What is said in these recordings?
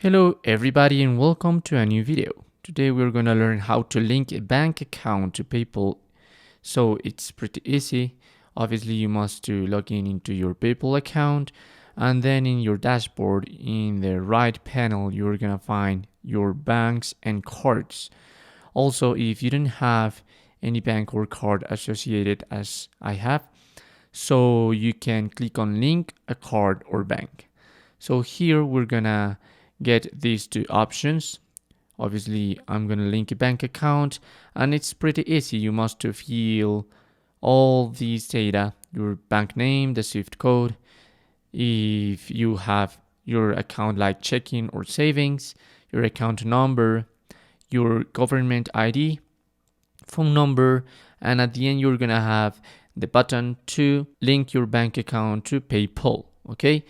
Hello everybody and welcome to a new video. Today we're going to learn how to link a bank account to PayPal. So it's pretty easy. Obviously you must to log in into your PayPal account, and then in your dashboard in the right panel you're going to find your banks and cards. Also, if you don't have any bank or card associated as I have, so you can click on link a card or bank. So here we're gonna get these two options. Obviously I'm gonna link a bank account, and it's pretty easy. You must to fill all these data: your bank name, the SWIFT code, if you have your account like checking or savings, your account number, your government ID, phone number, and at the end you're gonna have the button to link your bank account to PayPal. Okay.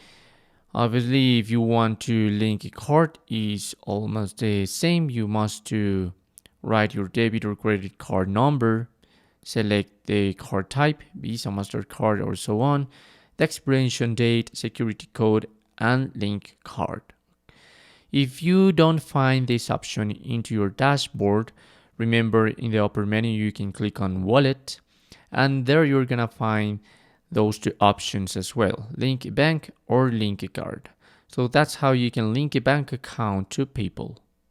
Obviously, if you want to link a card, is almost the same. You must to write your debit or credit card number, select the card type, Visa, MasterCard, or so on, the expiration date, security code, and link card. If you don't find this option into your dashboard, remember in the upper menu you can click on Wallet, and there you're gonna find those two options as well: link a bank or link a card. So that's how you can link a bank account to PayPal.